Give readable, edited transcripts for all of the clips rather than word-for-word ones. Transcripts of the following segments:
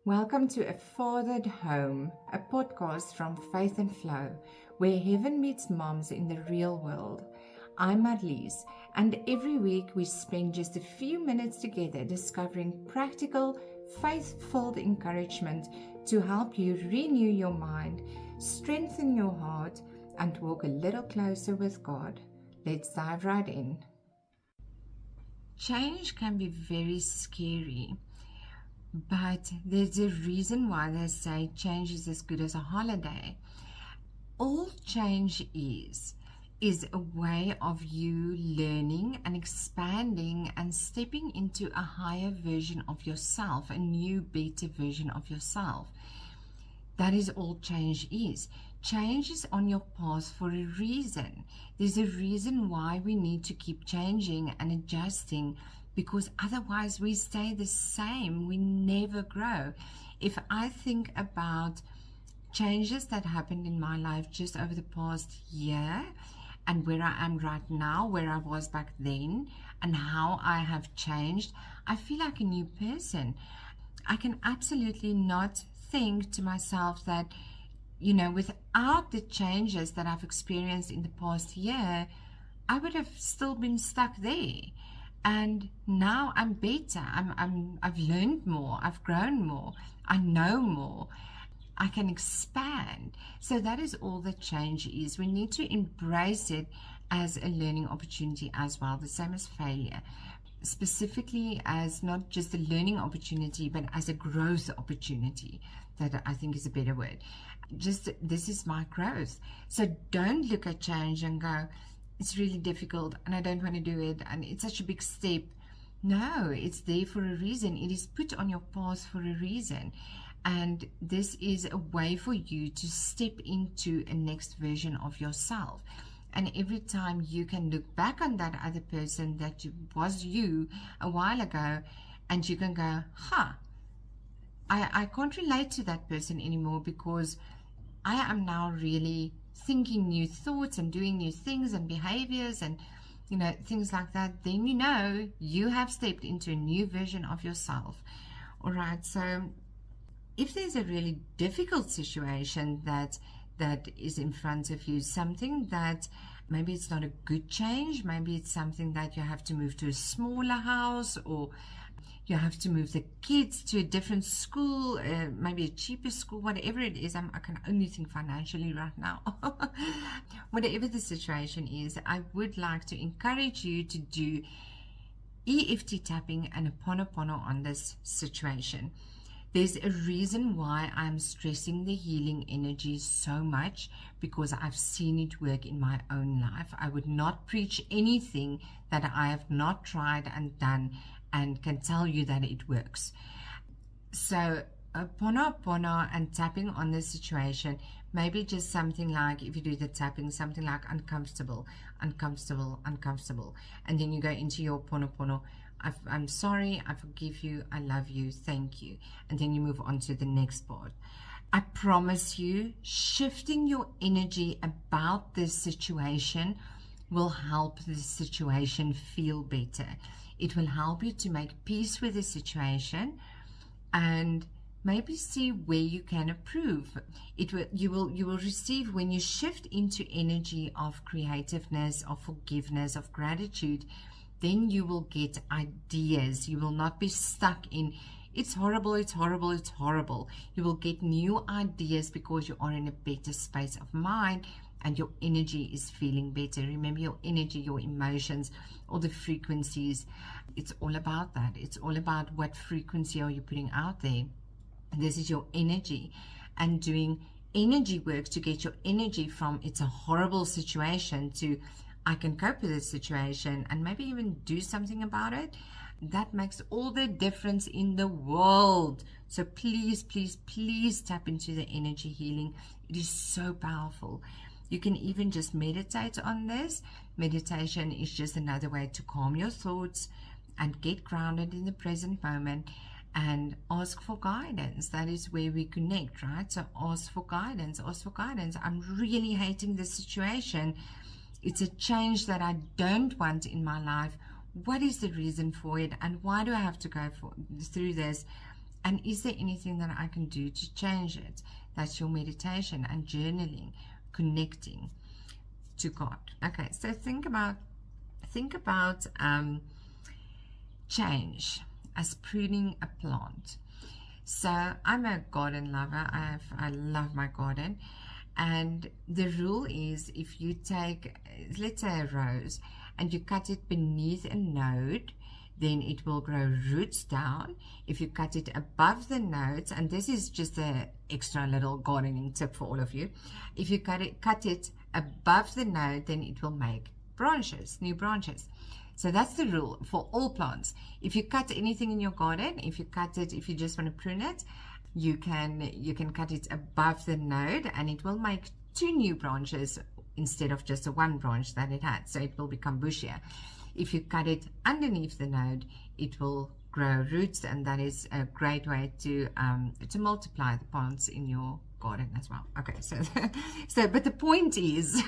Welcome to A Fathered Home, a podcast from Faith and Flow, where heaven meets moms in the real world. I'm Marlies, and every week we spend just a few minutes together discovering practical, faith-filled encouragement to help you renew your mind, strengthen your heart, and walk a little closer with God. Let's dive right in. Change can be very scary. But there's a reason why they say change is as good as a holiday. All change is a way of you learning and expanding and stepping into a higher version of yourself, a new, better version of yourself. That is all change is. Change is on your path for a reason. There's a reason why we need to keep changing and adjusting, because otherwise we stay the same. We never grow. If I think about changes that happened in my life just over the past year and where I am right now, where I was back then, and how I have changed, I feel like a new person. I can absolutely not think to myself that, without the changes that I've experienced in the past year, I would have still been stuck there. And now I'm better. I've learned more. I've grown more. I know more. I can expand. So that is all that change is. We need to embrace it as a learning opportunity as well, the same as failure. Specifically as not just a learning opportunity, but as a growth opportunity. That I think is a better word. Just this is my growth. So don't look at change and go, it's really difficult and I don't want to do it and it's such a big step. No, it's there for a reason. It is put on your path for a reason. And this is a way for you to step into a next version of yourself. And every time you can look back on that other person that was you a while ago, and you can go, I can't relate to that person anymore because I am now really thinking new thoughts and doing new things and behaviors and things like that. Then you have stepped into a new version of yourself. All right, so if there's a really difficult situation that is in front of you, something that maybe it's not a good change, maybe it's something that you have to move to a smaller house, or you have to move the kids to a different school, maybe a cheaper school, whatever it is. I can only think financially right now. Whatever the situation is, I would like to encourage you to do EFT tapping and Ho'oponopono on this situation. There's a reason why I'm stressing the healing energy so much, because I've seen it work in my own life. I would not preach anything that I have not tried and done and can tell you that it works. So Ho'oponopono and tapping on the situation, maybe just something like, if you do the tapping, something like uncomfortable, uncomfortable, uncomfortable. And then you go into your Ho'oponopono. I'm sorry, I forgive you, I love you, thank you. And then you move on to the next part. I promise you, shifting your energy about this situation will help the situation feel better. It will help you to make peace with the situation and maybe see where you can improve. You will receive, when you shift into energy of creativeness, of forgiveness, of gratitude, then you will get ideas. You will not be stuck in, it's horrible, it's horrible, it's horrible. You will get new ideas because you are in a better space of mind and your energy is feeling better. Remember, your energy, your emotions, all the frequencies, it's all about that. It's all about what frequency are you putting out there. And this is your energy. And doing energy work to get your energy from it's a horrible situation to I can cope with this situation and maybe even do something about it. That makes all the difference in the world. So please, please, please tap into the energy healing. It is so powerful. You can even just meditate on this. Meditation is just another way to calm your thoughts and get grounded in the present moment and ask for guidance. That is where we connect, right? So ask for guidance, ask for guidance. I'm really hating this situation. It's a change that I don't want in my life. What is the reason for it? And why do I have to go through this? And is there anything that I can do to change it? That's your meditation and journaling, connecting to God. Okay, so think about change as pruning a plant. So I'm a garden lover. I love my garden. And the rule is, if you take, let's say, a rose and you cut it beneath a node, then it will grow roots down. If you cut it above the nodes, and this is just a extra little gardening tip for all of you, if you cut it above the node, then it will make branches, new branches. So that's the rule for all plants. If you cut anything in your garden, if you just want to prune it, you can cut it above the node, and it will make 2 new branches instead of just the 1 branch that it had. So it will become bushier. If you cut it underneath the node, it will grow roots, and that is a great way to multiply the plants in your garden as well. Okay, so but the point is,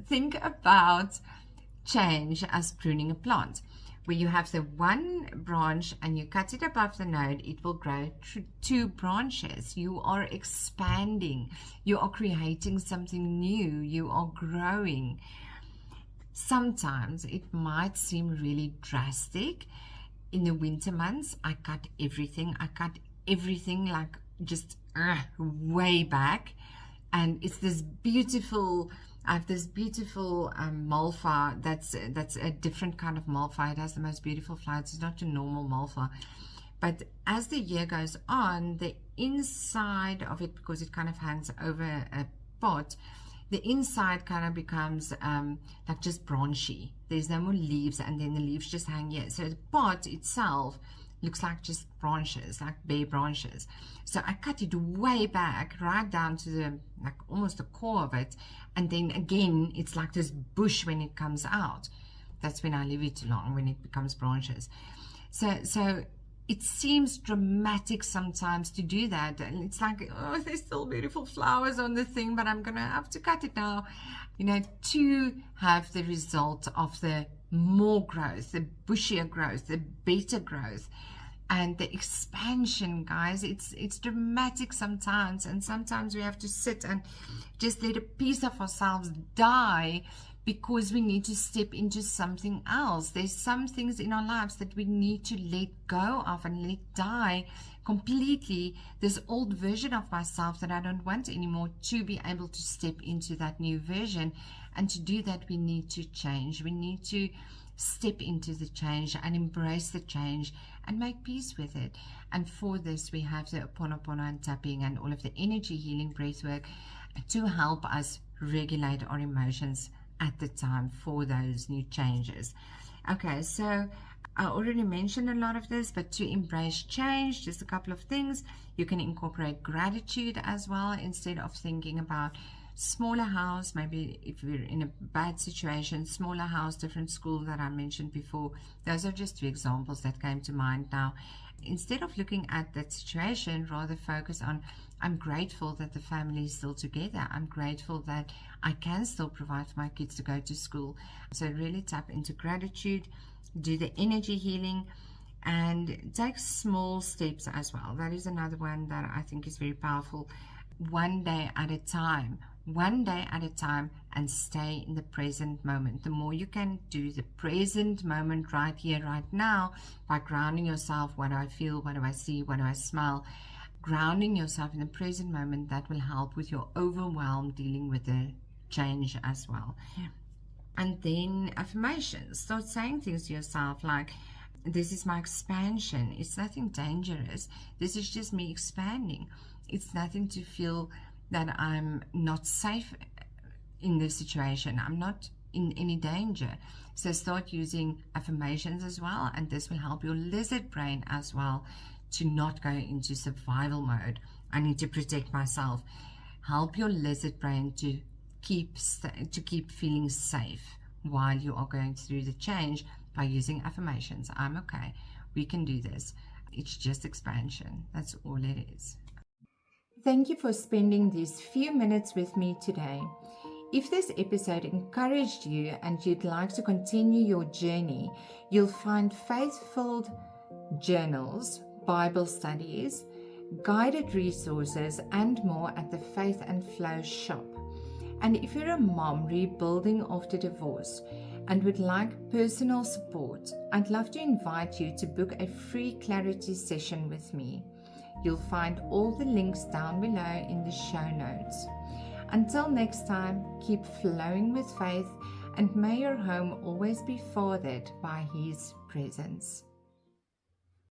think about change as pruning a plant. Where you have the 1 branch and you cut it above the node, it will grow 2 branches. You are expanding. You are creating something new. You are growing. Sometimes it might seem really drastic. In the winter months, I cut everything. Like just way back. And it's this beautiful... I have this beautiful malva. That's a different kind of malva. It has the most beautiful flowers. It's not a normal malva. But as the year goes on, the inside of it, because it kind of hangs over a pot, the inside kind of becomes like just branchy. There's no more leaves, and then the leaves just hang here. So the pot itself looks like just branches, like bare branches. So I cut it way back, right down to the, like almost the core of it. And then again, it's like this bush when it comes out. That's when I leave it too long, when it becomes branches. So it seems dramatic sometimes to do that. And it's like, oh, there's still beautiful flowers on the thing, but I'm going to have to cut it now, to have the result of the more growth, the bushier growth, the better growth. And the expansion, guys, it's dramatic sometimes, and sometimes we have to sit and just let a piece of ourselves die because we need to step into something else. There's some things in our lives that we need to let go of and let die completely. This old version of myself that I don't want anymore, to be able to step into that new version. And to do that, we need to change. We need to step into the change and embrace the change and make peace with it. And for this, we have the Ho'oponopono and tapping and all of the energy healing breath work to help us regulate our emotions at the time for those new changes. Okay, so I already mentioned a lot of this, but to embrace change, just a couple of things. You can incorporate gratitude as well, instead of thinking about smaller house. Maybe if we're in a bad situation, smaller house, different school that I mentioned before. Those are just 2 examples that came to mind now. Instead of looking at that situation, rather focus on, I'm grateful that the family is still together. I'm grateful that I can still provide for my kids to go to school. So really tap into gratitude, do the energy healing, and take small steps as well. That is another one that I think is very powerful. One day at a time, and stay in the present moment. The more you can do the present moment, right here, right now, by grounding yourself, what do I feel, what do I see, what do I smell, grounding yourself in the present moment, that will help with your overwhelm dealing with the change as well. And then affirmations. Start saying things to yourself like, this is my expansion. It's nothing dangerous. This is just me expanding. It's nothing to feel that I'm not safe in this situation. I'm not in any danger. So start using affirmations as well, and this will help your lizard brain as well to not go into survival mode. I need to protect myself. Help your lizard brain to keep feeling safe while you are going through the change by using affirmations. I'm okay. We can do this. It's just expansion. That's all it is. Thank you for spending these few minutes with me today. If this episode encouraged you and you'd like to continue your journey, you'll find faith-filled journals Bible studies, guided resources, and more at the Faith and Flow shop. And if you're a mom rebuilding after divorce and would like personal support, I'd love to invite you to book a free clarity session with me. You'll find all the links down below in the show notes. Until next time, keep flowing with faith, and may your home always be fathered by His presence.